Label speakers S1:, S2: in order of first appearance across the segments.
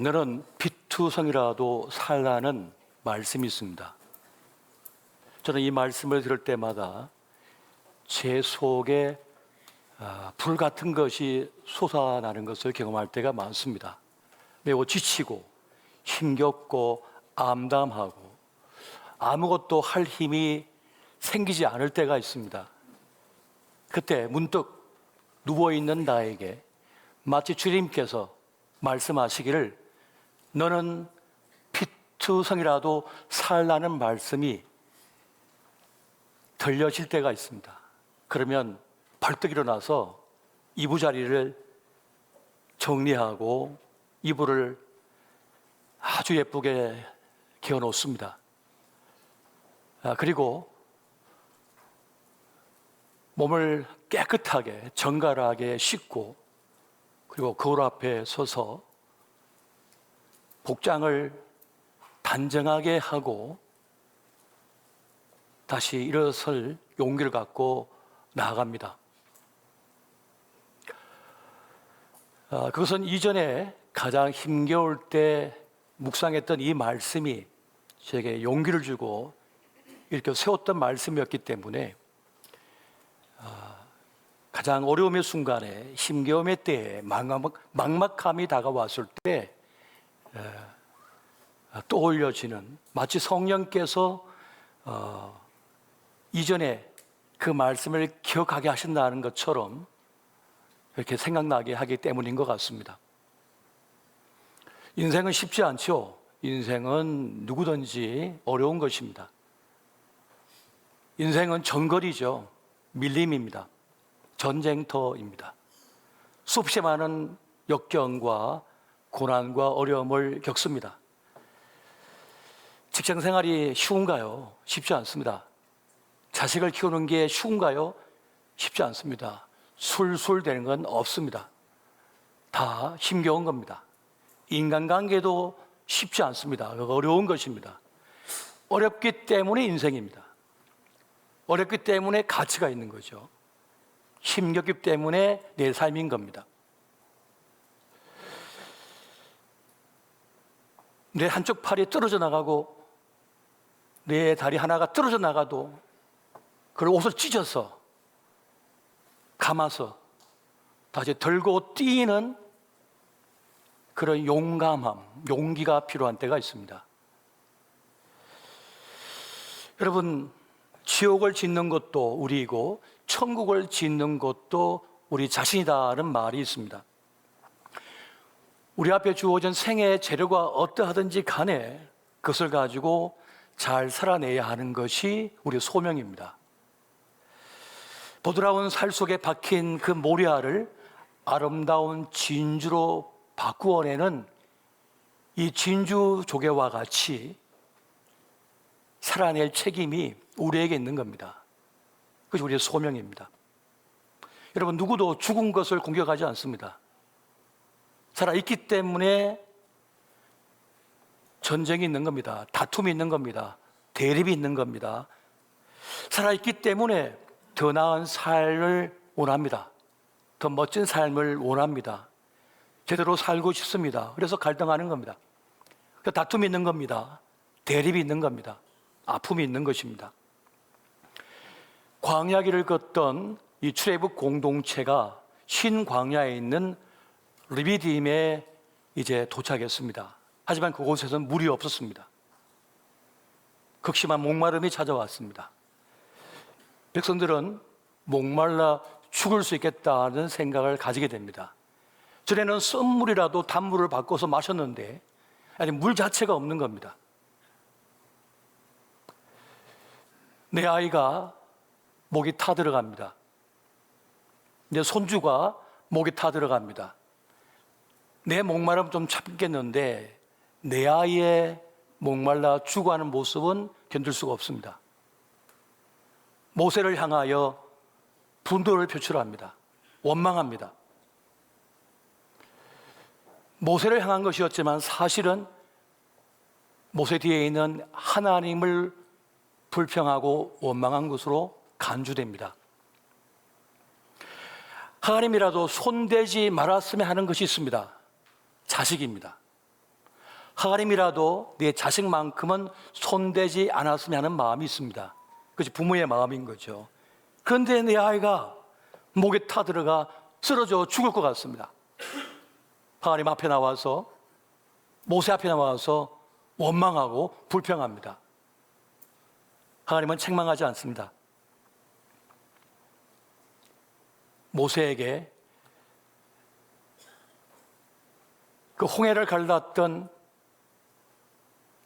S1: 너는 피투성이라도 살라는 말씀이 있습니다. 저는 이 말씀을 들을 때마다 제 속에 불 같은 것이 솟아나는 것을 경험할 때가 많습니다. 매우 지치고 힘겹고 암담하고 아무것도 할 힘이 생기지 않을 때가 있습니다. 그때 문득 누워있는 나에게 마치 주님께서 말씀하시기를 너는 피투성이라도 살라는 말씀이 들려질 때가 있습니다. 그러면 벌떡 일어나서 이부자리를 정리하고 이불을 아주 예쁘게 개어 놓습니다. 그리고 몸을 깨끗하게 정갈하게 씻고 그리고 거울 앞에 서서 복장을 단정하게 하고 다시 일어설 용기를 갖고 나아갑니다. 그것은 이전에 가장 힘겨울 때 묵상했던 이 말씀이 제게 용기를 주고 이렇게 세웠던 말씀이었기 때문에 가장 어려움의 순간에 힘겨움의 때에 막막함이 다가왔을 때 떠올려지는 마치 성령께서 이전에 그 말씀을 기억하게 하신다는 것처럼 이렇게 생각나게 하기 때문인 것 같습니다. 인생은 쉽지 않죠. 인생은 누구든지 어려운 것입니다. 인생은 정거리죠. 밀림입니다. 전쟁터입니다. 수없이 많은 역경과 고난과 어려움을 겪습니다. 직장 생활이 쉬운가요? 쉽지 않습니다. 자식을 키우는 게 쉬운가요? 쉽지 않습니다. 술술 되는 건 없습니다. 다 힘겨운 겁니다. 인간관계도 쉽지 않습니다. 어려운 것입니다. 어렵기 때문에 인생입니다. 어렵기 때문에 가치가 있는 거죠. 힘겹기 때문에 내 삶인 겁니다. 내 한쪽 팔이 떨어져 나가고 내 다리 하나가 떨어져 나가도 그걸 옷을 찢어서 감아서 다시 들고 뛰는 그런 용감함, 용기가 필요한 때가 있습니다. 여러분, 지옥을 짓는 것도 우리이고 천국을 짓는 것도 우리 자신이다라는 말이 있습니다. 우리 앞에 주어진 생애의 재료가 어떠하든지 간에 그것을 가지고 잘 살아내야 하는 것이 우리의 소명입니다. 보드라운 살 속에 박힌 그 모래알을 아름다운 진주로 바꾸어내는 이 진주 조개와 같이 살아낼 책임이 우리에게 있는 겁니다. 그것이 우리의 소명입니다. 여러분, 누구도 죽은 것을 공격하지 않습니다. 살아있기 때문에 전쟁이 있는 겁니다. 다툼이 있는 겁니다. 대립이 있는 겁니다. 살아있기 때문에 더 나은 삶을 원합니다. 더 멋진 삶을 원합니다. 제대로 살고 싶습니다. 그래서 갈등하는 겁니다. 다툼이 있는 겁니다. 대립이 있는 겁니다. 아픔이 있는 것입니다. 광야길을 걷던 이 출애굽 공동체가 신광야에 있는 르비딤에 이제 도착했습니다. 하지만 그곳에서는 물이 없었습니다. 극심한 목마름이 찾아왔습니다. 백성들은 목말라 죽을 수 있겠다는 생각을 가지게 됩니다. 전에는 썬물이라도 단물을 바꿔서 마셨는데 아니 물 자체가 없는 겁니다. 내 아이가 목이 타 들어갑니다. 내 손주가 목이 타 들어갑니다. 내 목마름 좀 참겠는데 내 아이의 목말라 죽어가는 모습은 견딜 수가 없습니다. 모세를 향하여 분노를 표출합니다. 원망합니다. 모세를 향한 것이었지만 사실은 모세 뒤에 있는 하나님을 불평하고 원망한 것으로 간주됩니다. 하나님이라도 손대지 말았으면 하는 것이 있습니다. 자식입니다. 하나님이라도 내 자식만큼은 손대지 않았으면 하는 마음이 있습니다. 그것이 부모의 마음인 거죠. 그런데 내 아이가 목에 타들어가 쓰러져 죽을 것 같습니다. 하나님 앞에 나와서, 모세 앞에 나와서 원망하고 불평합니다. 하나님은 책망하지 않습니다. 모세에게 그 홍해를 갈랐던,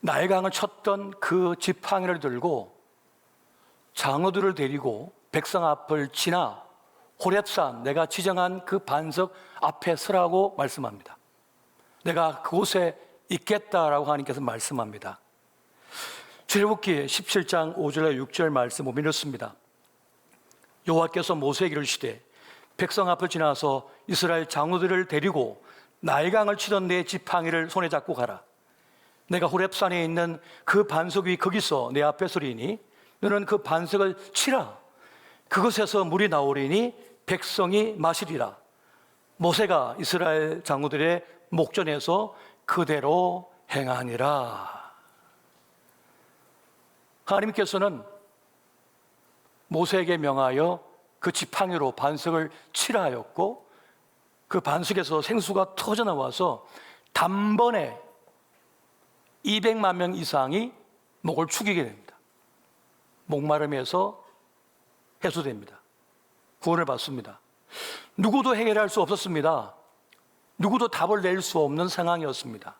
S1: 나일강을 쳤던 그 지팡이를 들고 장로들을 데리고 백성 앞을 지나 호렙산, 내가 지정한 그 반석 앞에 서라고 말씀합니다. 내가 그곳에 있겠다라고 하나님께서 말씀합니다. 출애굽기 17장 5절에 6절 말씀 보면 이렇습니다. 여호와께서 모세에게 이르시되 백성 앞을 지나서 이스라엘 장로들을 데리고 나일강을 치던 내 지팡이를 손에 잡고 가라. 내가 호렙산에 있는 그 반석 위 거기서 내 앞에 서리니 너는 그 반석을 치라. 그것에서 물이 나오리니 백성이 마시리라. 모세가 이스라엘 장로들의 목전에서 그대로 행하니라. 하나님께서는 모세에게 명하여 그 지팡이로 반석을 치라 하였고, 그 반석에서 생수가 터져나와서 단번에 200만 명 이상이 목을 축이게 됩니다. 목마름에서 해소됩니다. 구원을 받습니다. 누구도 해결할 수 없었습니다. 누구도 답을 낼 수 없는 상황이었습니다.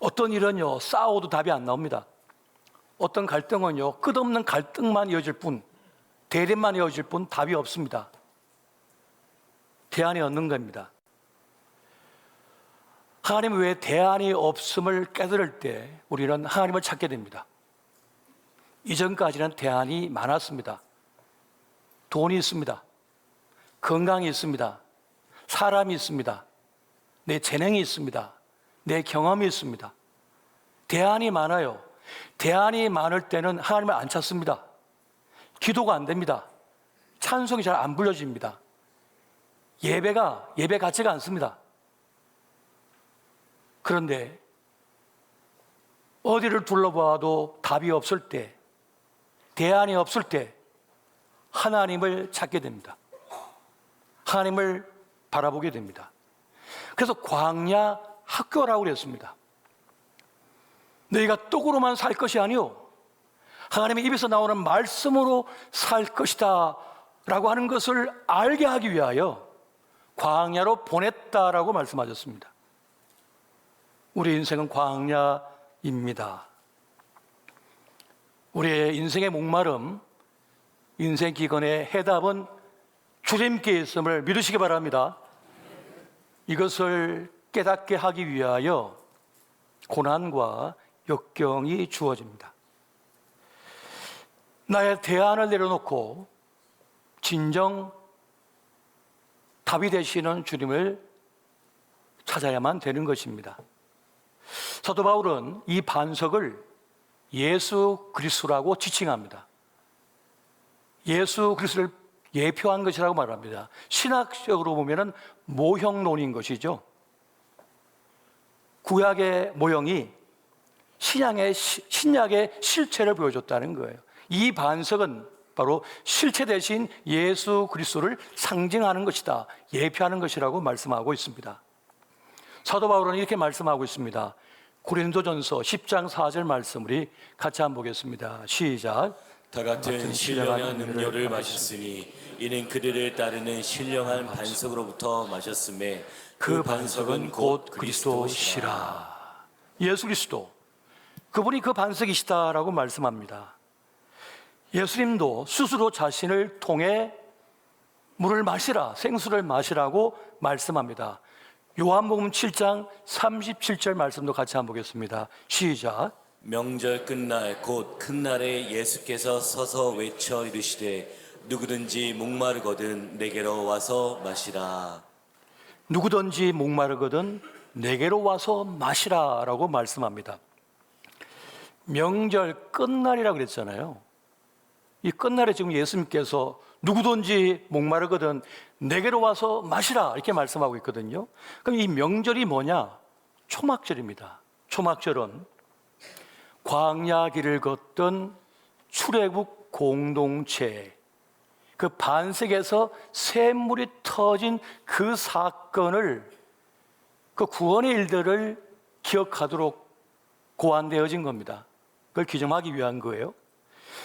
S1: 어떤 일은요, 싸워도 답이 안 나옵니다. 어떤 갈등은요, 끝없는 갈등만 이어질 뿐, 대립만 이어질 뿐 답이 없습니다. 대안이 없는 겁니다. 하나님 외에 대안이 없음을 깨달을 때 우리는 하나님을 찾게 됩니다. 이전까지는 대안이 많았습니다. 돈이 있습니다. 건강이 있습니다. 사람이 있습니다. 내 재능이 있습니다. 내 경험이 있습니다. 대안이 많아요. 대안이 많을 때는 하나님을 안 찾습니다. 기도가 안 됩니다. 찬송이 잘 안 불려집니다. 예배 같지가 않습니다. 그런데 어디를 둘러봐도 답이 없을 때, 대안이 없을 때 하나님을 찾게 됩니다. 하나님을 바라보게 됩니다. 그래서 광야 학교라고 그랬습니다. 너희가 떡으로만 살 것이 아니요 하나님의 입에서 나오는 말씀으로 살 것이다 라고 하는 것을 알게 하기 위하여 광야로 보냈다라고 말씀하셨습니다. 우리 인생은 광야입니다. 우리의 인생의 목마름, 인생 기근의 해답은 주님께 있음을 믿으시기 바랍니다. 이것을 깨닫게 하기 위하여 고난과 역경이 주어집니다. 나의 대안을 내려놓고 진정 답이 되시는 주님을 찾아야만 되는 것입니다. 사도 바울은 이 반석을 예수 그리스도라고 지칭합니다. 예수 그리스도를 예표한 것이라고 말합니다. 신학적으로 보면은 모형론인 것이죠. 구약의 모형이 신약의 실체를 보여줬다는 거예요. 이 반석은 바로 실체 대신 예수 그리스도를 상징하는 것이다, 예표하는 것이라고 말씀하고 있습니다. 사도 바울은 이렇게 말씀하고 있습니다. 고린도전서 10장 4절 말씀 우리 같이 한번 보겠습니다. 시작.
S2: 다 같은 신령한 음료를 마셨으니 이는 그들을 따르는 신령한 반석으로부터 마셨음에 그 반석은 곧 그리스도시라.
S1: 예수 그리스도, 그분이 그 반석이시다라고 말씀합니다. 예수님도 스스로 자신을 통해 물을 마시라, 생수를 마시라고 말씀합니다. 요한복음 7장 37절 말씀도 같이 한번 보겠습니다. 시작.
S2: 명절 끝날 곧 큰 날에 예수께서 서서 외쳐 이르시되 누구든지 목마르거든 내게로 와서 마시라.
S1: 누구든지 목마르거든 내게로 와서 마시라라고 말씀합니다. 명절 끝날이라고 그랬잖아요. 이 끝날에 지금 예수님께서 누구든지 목마르거든 내게로 와서 마시라 이렇게 말씀하고 있거든요. 그럼 이 명절이 뭐냐? 초막절입니다. 초막절은 광야 길을 걷던 출애굽 공동체, 그 반석에서 샘물이 터진 그 사건을, 그 구원의 일들을 기억하도록 고안되어진 겁니다. 그걸 기념하기 위한 거예요.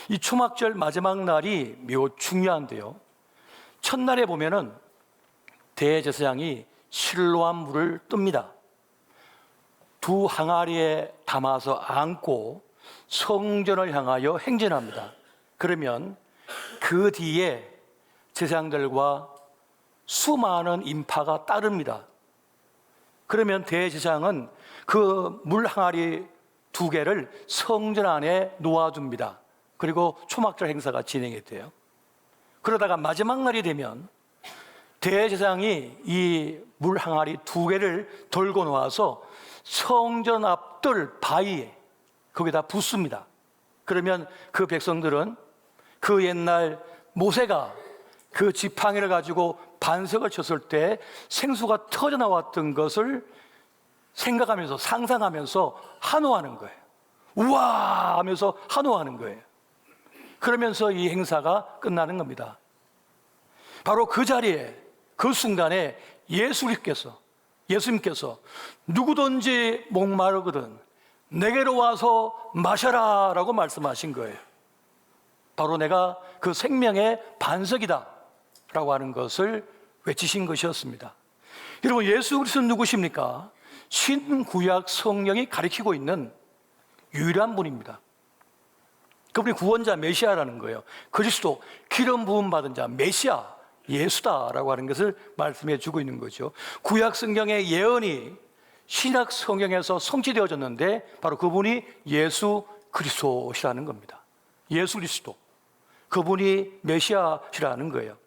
S1: 이 초막절 마지막 날이 매우 중요한데요. 첫날에 보면은 대제사장이 실로암 물을 뜹니다. 두 항아리에 담아서 안고 성전을 향하여 행진합니다. 그러면 그 뒤에 제사장들과 수많은 인파가 따릅니다. 그러면 대제사장은 그 물 항아리 2개를 성전 안에 놓아줍니다. 그리고 초막절 행사가 진행이 돼요. 그러다가 마지막 날이 되면 대제사장이 이 물 항아리 2개를 들고 놓아서 성전 앞들 바위에 거기다 붓습니다. 그러면 그 백성들은 그 옛날 모세가 그 지팡이를 가지고 반석을 쳤을 때 생수가 터져 나왔던 것을 생각하면서 상상하면서 한호하는 거예요. 우와 하면서 한호하는 거예요. 그러면서 이 행사가 끝나는 겁니다. 바로 그 자리에, 그 순간에 예수님께서 누구든지 목마르거든 내게로 와서 마셔라 라고 말씀하신 거예요. 바로 내가 그 생명의 반석이다 라고 하는 것을 외치신 것이었습니다. 여러분, 예수 그리스도는 누구십니까? 신구약 성령이 가리키고 있는 유일한 분입니다. 그분이 구원자 메시아라는 거예요. 그리스도, 기름 부음 받은 자 메시아, 예수다라고 하는 것을 말씀해 주고 있는 거죠. 구약 성경의 예언이 신약 성경에서 성취되어졌는데 바로 그분이 예수 그리스도시라는 겁니다. 예수 그리스도, 그분이 메시아시라는 거예요.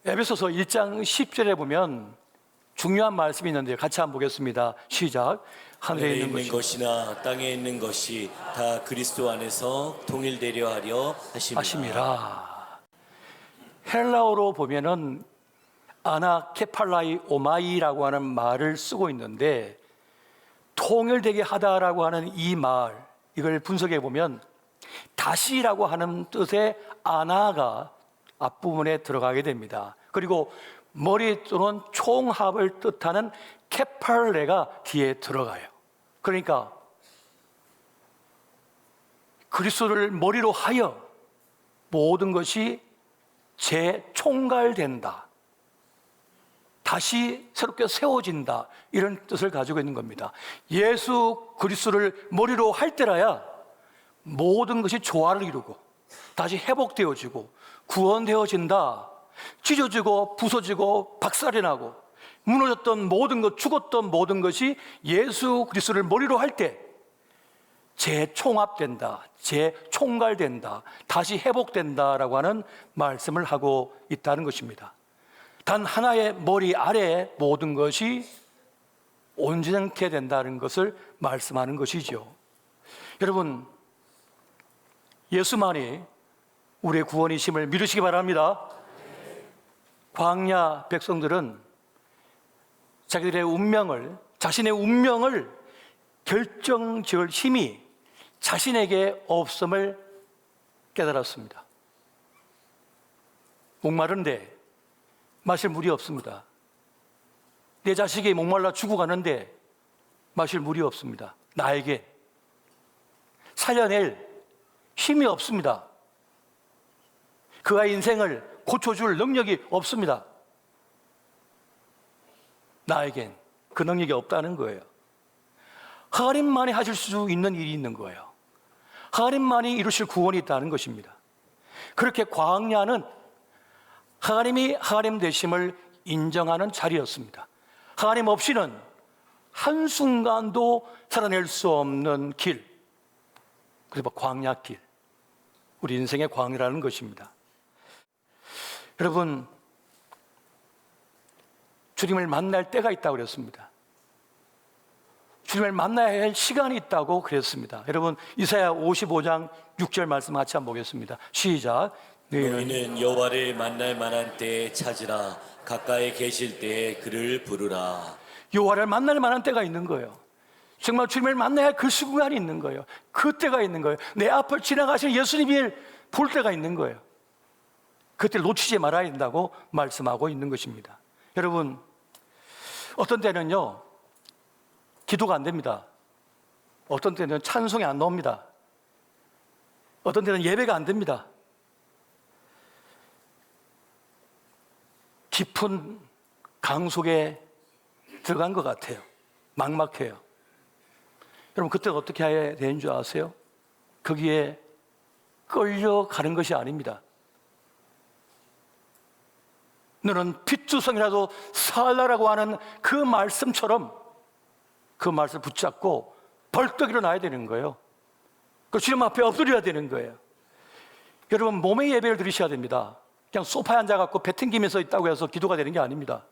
S1: 에베소서 1장 10절에 보면 중요한 말씀이 있는데 같이 한번 보겠습니다. 시작. 하늘에 있는
S2: 것이나 땅에 있는 것이 다 그리스도 안에서 통일되려 하려 하심이라.
S1: 헬라어로 보면은 아나케팔라이 오마이라고 하는 말을 쓰고 있는데, 통일되게 하다라고 하는 이 말, 이걸 분석해 보면 다시라고 하는 뜻의 아나가 앞부분에 들어가게 됩니다. 그리고 머리 또는 총합을 뜻하는 케팔레가 뒤에 들어가요. 그러니까 그리스도를 머리로 하여 모든 것이 재총괄된다, 다시 새롭게 세워진다, 이런 뜻을 가지고 있는 겁니다. 예수 그리스도를 머리로 할 때라야 모든 것이 조화를 이루고 다시 회복되어지고 구원되어진다. 찢어지고 부서지고 박살이 나고 무너졌던 모든 것, 죽었던 모든 것이 예수 그리스도를 머리로 할 때 재총합된다, 재총괄된다, 다시 회복된다라고 하는 말씀을 하고 있다는 것입니다. 단 하나의 머리 아래 모든 것이 온전케 된다는 것을 말씀하는 것이죠. 여러분, 예수만이 우리의 구원이심을 믿으시기 바랍니다. 광야 백성들은 자기들의 운명을, 자신의 운명을 결정지을 힘이 자신에게 없음을 깨달았습니다. 목마른데 마실 물이 없습니다. 내 자식이 목말라 죽어가는데 마실 물이 없습니다. 나에게 살려낼 힘이 없습니다. 그 아이 인생을 고쳐줄 능력이 없습니다. 나에겐 그 능력이 없다는 거예요. 하나님만이 하실 수 있는 일이 있는 거예요. 하나님만이 이루실 구원이 있다는 것입니다. 그렇게 광야는 하나님이 하나님 되심을 인정하는 자리였습니다. 하나님 없이는 한순간도 살아낼 수 없는 길, 그래서 광야길, 우리 인생의 광야라는 것입니다. 여러분, 주님을 만날 때가 있다고 그랬습니다. 주님을 만나야 할 시간이 있다고 그랬습니다. 여러분, 이사야 55장 6절 말씀 같이 한번 보겠습니다. 시작.
S2: 너희는 여호와를 만날 만한 때에 찾으라. 가까이 계실 때에 그를 부르라.
S1: 여호와를 만날 만한 때가 있는 거예요. 정말 주님을 만나야 그 순간이 있는 거예요. 그때가 있는 거예요. 내 앞을 지나가시는 예수님을 볼 때가 있는 거예요. 그때를 놓치지 말아야 된다고 말씀하고 있는 것입니다. 여러분, 어떤 때는요, 기도가 안 됩니다. 어떤 때는 찬송이 안 나옵니다. 어떤 때는 예배가 안 됩니다. 깊은 강 속에 들어간 것 같아요. 막막해요. 여러분, 그때 어떻게 해야 되는 줄 아세요? 거기에 끌려가는 것이 아닙니다. 너는 핏주성이라도 살라라고 하는 그 말씀처럼 그 말씀을 붙잡고 벌떡 일어나야 되는 거예요. 그 주님 앞에 엎드려야 되는 거예요. 여러분, 몸의 예배를 드리셔야 됩니다. 그냥 소파에 앉아갖고 배 튕기면서 있다고 해서 기도가 되는 게 아닙니다.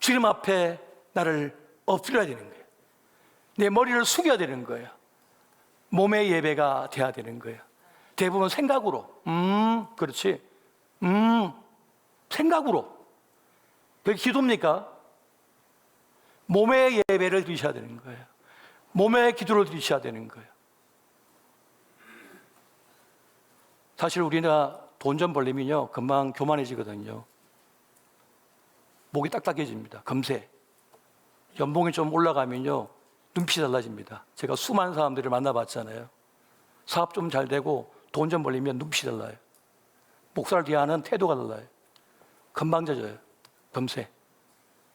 S1: 주님 앞에 나를 엎드려야 되는 거예요. 내 머리를 숙여야 되는 거예요. 몸의 예배가 돼야 되는 거예요. 대부분 생각으로, 그렇지, 생각으로. 그게 기도입니까? 몸의 예배를 드리셔야 되는 거예요. 몸의 기도를 드리셔야 되는 거예요. 사실 우리가 돈 좀 벌리면요, 금방 교만해지거든요. 목이 딱딱해집니다. 금세. 연봉이 좀 올라가면요, 눈빛이 달라집니다. 제가 수많은 사람들을 만나봤잖아요. 사업 좀 잘 되고 돈 좀 벌리면 눈빛이 달라요. 목사를 대하는 태도가 달라요. 금방 젖어요. 금세.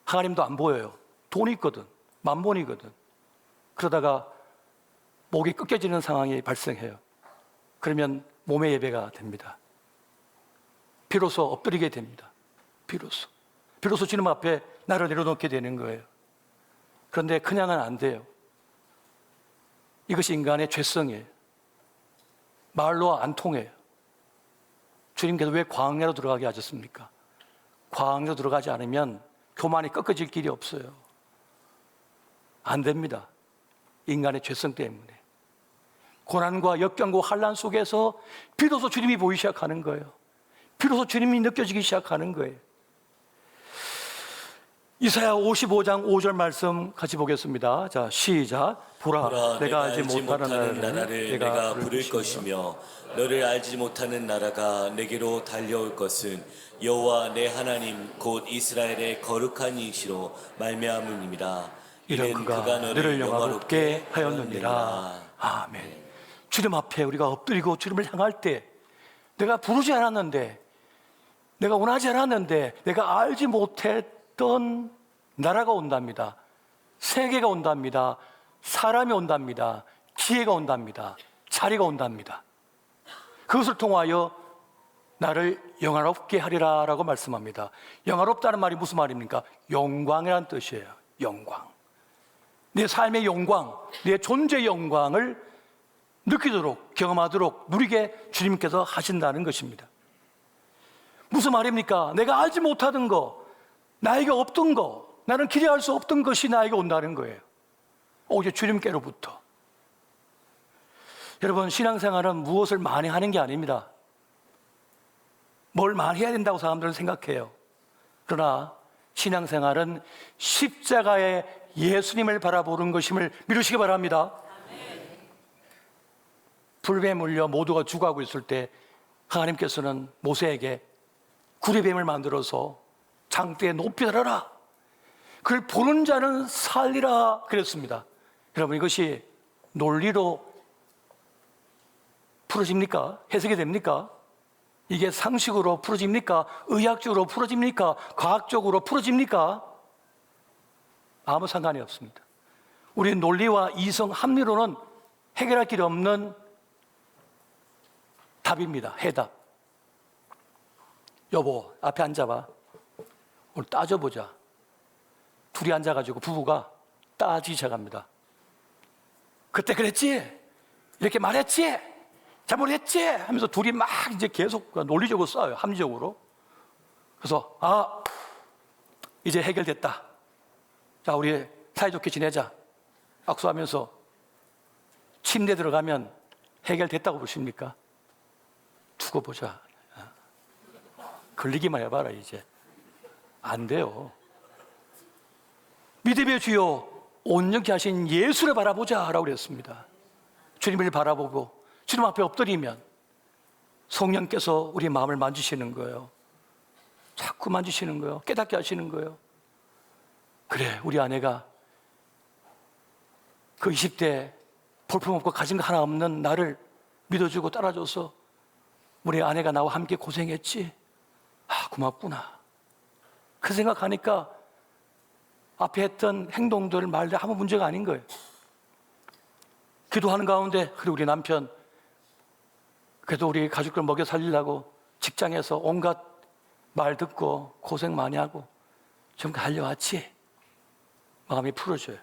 S1: 하나님도 안 보여요. 돈이 있거든. 만본이거든. 그러다가 목이 꺾여지는 상황이 발생해요. 그러면 몸의 예배가 됩니다. 비로소 엎드리게 됩니다. 비로소 주님 앞에 나를 내려놓게 되는 거예요. 그런데 그냥은 안 돼요. 이것이 인간의 죄성이에요. 말로 안 통해요. 주님께서 왜 광야로 들어가게 하셨습니까? 광야로 들어가지 않으면 교만이 꺾어질 길이 없어요. 안 됩니다. 인간의 죄성 때문에. 고난과 역경과 환난 속에서 비로소 주님이 보이기 시작하는 거예요. 비로소 주님이 느껴지기 시작하는 거예요. 이사야 55장 5절 말씀 같이 보겠습니다. 자, 시작. 보라, 내가 알지 못하는 나라를
S2: 내가 부를 것이며 너를 알지 못하는 나라가 내게로 달려올 것은 여호와 내 하나님 곧 이스라엘의 거룩한 이시로 말미암음이니라.
S1: 이는 그가 너를 영화롭게 하였느니라. 아멘. 주님 앞에 우리가 엎드리고 주님을 향할 때 내가 부르지 않았는데, 내가 원하지 않았는데, 내가 알지 못했던 나라가 온답니다. 세계가 온답니다. 사람이 온답니다. 기회가 온답니다. 자리가 온답니다. 그것을 통하여 나를 영화롭게 하리라 라고 말씀합니다. 영화롭다는 말이 무슨 말입니까? 영광이라는 뜻이에요. 영광. 내 삶의 영광, 내 존재의 영광을 느끼도록, 경험하도록 누리게 주님께서 하신다는 것입니다. 무슨 말입니까? 내가 알지 못하던 거, 나에게 없던 거, 나는 기대할 수 없던 것이 나에게 온다는 거예요. 오직 주님께로부터. 여러분, 신앙생활은 무엇을 많이 하는 게 아닙니다. 뭘 많이 해야 된다고 사람들은 생각해요. 그러나 신앙생활은 십자가의 예수님을 바라보는 것임을 믿으시기 바랍니다. 불뱀에 물려 모두가 죽어가고 있을 때 하나님께서는 모세에게 구리뱀을 만들어서 장대에 높이 달아라. 그걸 보는 자는 살리라 그랬습니다. 여러분, 이것이 논리로 풀어집니까? 해석이 됩니까? 이게 상식으로 풀어집니까? 의학적으로 풀어집니까? 과학적으로 풀어집니까? 아무 상관이 없습니다. 우리 논리와 이성 합리로는 해결할 길이 없는 답입니다. 해답. 여보, 앞에 앉아봐. 오늘 따져보자. 둘이 앉아가지고 부부가 따지기 시작합니다. 그때 그랬지? 이렇게 말했지? 잘못했지? 하면서 둘이 막 이제 계속 논리적으로 싸워요. 합리적으로. 그래서 이제 해결됐다. 자, 우리 사이좋게 지내자. 악수하면서 침대 들어가면 해결됐다고 보십니까? 두고 보자. 걸리기만 해봐라. 이제 안 돼요. 믿음의 주요 온전케 하신 예수를 바라보자라고 그랬습니다. 주님을 바라보고 주님 앞에 엎드리면 성령께서 우리 마음을 만지시는 거예요. 자꾸 만지시는 거예요. 깨닫게 하시는 거예요. 그래, 우리 아내가 그 20대 볼품없고 가진 거 하나 없는 나를 믿어주고 따라줘서 우리 아내가 나와 함께 고생했지. 아, 고맙구나. 그 생각하니까 앞에 했던 행동들, 말들 아무 문제가 아닌 거예요. 기도하는 가운데, 그리고 우리 남편, 그래도 우리 가족들 먹여 살리려고 직장에서 온갖 말 듣고 고생 많이 하고 좀 달려왔지. 마음이 풀어져요.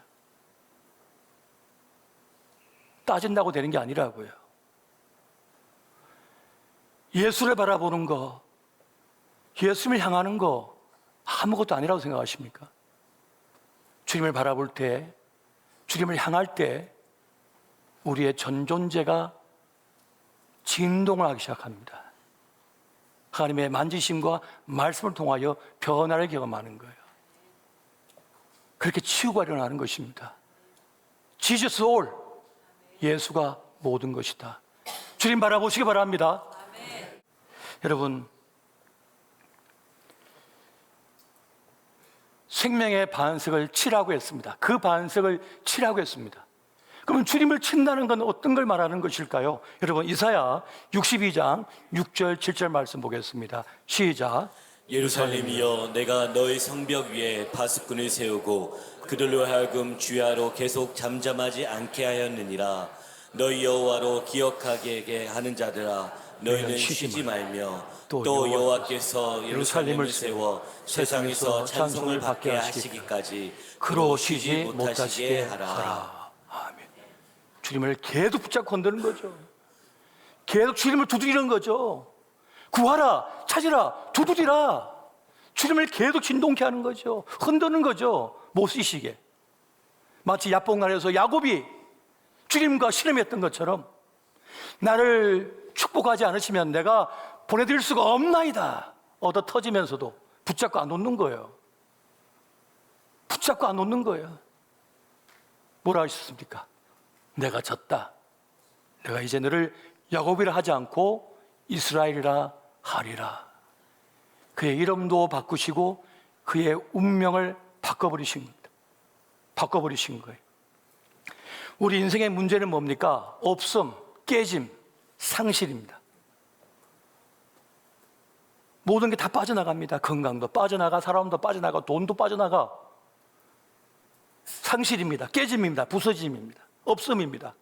S1: 따진다고 되는 게 아니라고요. 예수를 바라보는 거, 예수님을 향하는 거 아무것도 아니라고 생각하십니까? 주님을 바라볼 때, 주님을 향할 때 우리의 전 존재가 진동을 하기 시작합니다. 하나님의 만지심과 말씀을 통하여 변화를 경험하는 거예요. 그렇게 치유가 일어나는 것입니다. Jesus all, 예수가 모든 것이다. 주님 바라보시기 바랍니다. 아멘. 여러분, 생명의 반석을 치라고 했습니다. 그 반석을 치라고 했습니다. 그러면 주님을 친다는 건 어떤 걸 말하는 것일까요? 여러분, 이사야 62장 6절 7절 말씀 보겠습니다. 시작.
S2: 예루살렘이여, 내가 너희 성벽 위에 바스꾼을 세우고 그들로 하여금 주야로 계속 잠잠하지 않게 하였느니라. 너희 여호와로 기억하게 하는 자들아, 너희는 쉬지 말며 또 여호와께서 예루살렘을 세워 세상에서 찬송을 받게 하시기까지 그로 쉬지 못하시게 하라.
S1: 아멘. 주님을 계속 붙잡고 흔드는 거죠. 계속 주님을 두드리는 거죠. 구하라, 찾으라, 두드리라. 주님을 계속 진동케 하는 거죠. 흔드는 거죠. 못 쓰시게. 마치 야복날에서 야곱이 주님과 씨름했던 것처럼 나를 축복하지 않으시면 내가 보내드릴 수가 없나이다. 얻어 터지면서도 붙잡고 안 놓는 거예요. 붙잡고 안 놓는 거예요. 뭐라 하셨습니까? 내가 졌다. 내가 이제 너를 야곱이라 하지 않고 이스라엘이라 하리라. 그의 이름도 바꾸시고 그의 운명을 바꿔버리신 겁니다. 바꿔버리신 거예요. 우리 인생의 문제는 뭡니까? 없음, 깨짐, 상실입니다. 모든 게 다 빠져나갑니다. 건강도 빠져나가, 사람도 빠져나가, 돈도 빠져나가. 상실입니다. 깨짐입니다. 부서짐입니다. 없음입니다.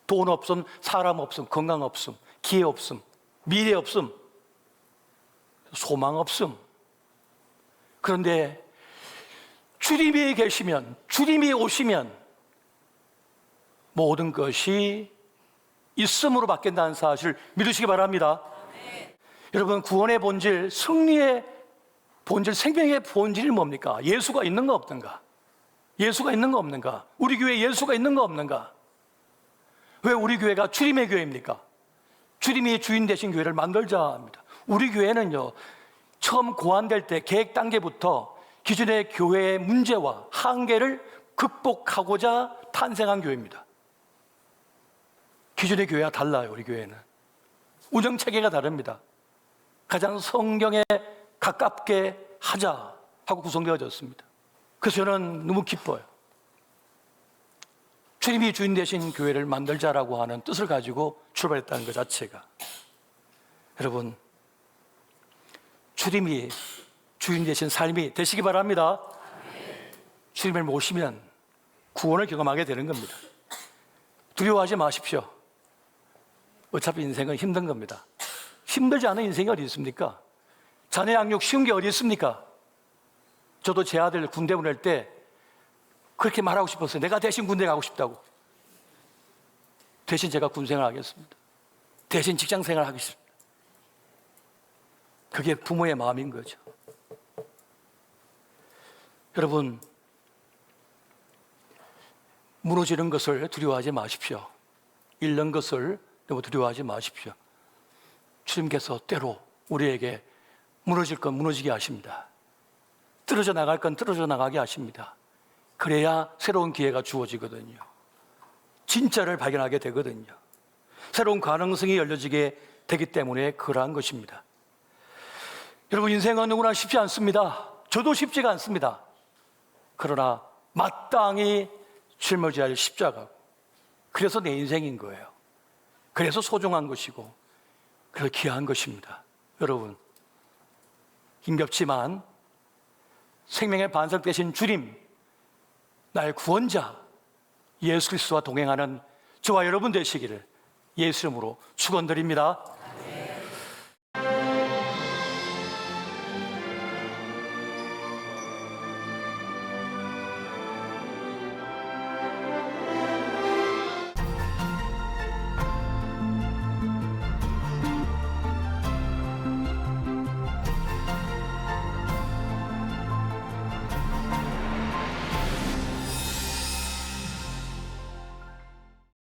S1: 돈 없음, 사람 없음, 건강 없음, 기회 없음, 미래 없음, 소망 없음. 그런데 주님이 계시면, 주님이 오시면 모든 것이 있음으로 바뀐다는 사실을 믿으시기 바랍니다. 여러분, 구원의 본질, 승리의 본질, 생명의 본질이 뭡니까? 예수가 있는가 없는가? 예수가 있는가 없는가? 우리 교회에 예수가 있는가 없는가? 왜 우리 교회가 주님의 교회입니까? 주님이 주인 되신 교회를 만들자 합니다. 우리 교회는요, 처음 고안될 때 계획 단계부터 기존의 교회의 문제와 한계를 극복하고자 탄생한 교회입니다. 기존의 교회와 달라요. 우리 교회는 운영 체계가 다릅니다. 가장 성경에 가깝게 하자 하고 구성되어졌습니다. 그래서 저는 너무 기뻐요. 주님이 주인 되신 교회를 만들자라고 하는 뜻을 가지고 출발했다는 것 자체가. 여러분, 주님이 주인 되신 삶이 되시기 바랍니다. 주님을 모시면 구원을 경험하게 되는 겁니다. 두려워하지 마십시오. 어차피 인생은 힘든 겁니다. 힘들지 않은 인생이 어디 있습니까? 자녀 양육 쉬운 게 어디 있습니까? 저도 제 아들 군대 보낼 때 그렇게 말하고 싶었어요. 내가 대신 군대 가고 싶다고. 대신 제가 군생활 하겠습니다. 대신 직장생활 하겠습니다. 그게 부모의 마음인 거죠. 여러분, 무너지는 것을 두려워하지 마십시오. 잃는 것을 너무 두려워하지 마십시오. 주님께서 때로 우리에게 무너질 건 무너지게 하십니다. 떨어져 나갈 건 떨어져 나가게 하십니다. 그래야 새로운 기회가 주어지거든요. 진짜를 발견하게 되거든요. 새로운 가능성이 열려지게 되기 때문에 그러한 것입니다. 여러분, 인생은 누구나 쉽지 않습니다. 저도 쉽지가 않습니다. 그러나 마땅히 짊어져야 할 십자가고, 그래서 내 인생인 거예요. 그래서 소중한 것이고, 그래서 귀한 것입니다. 여러분, 힘겹지만 생명의 반석 되신 주님, 나의 구원자 예수 그리스도와 동행하는 저와 여러분 되시기를 예수 이름으로 축원드립니다.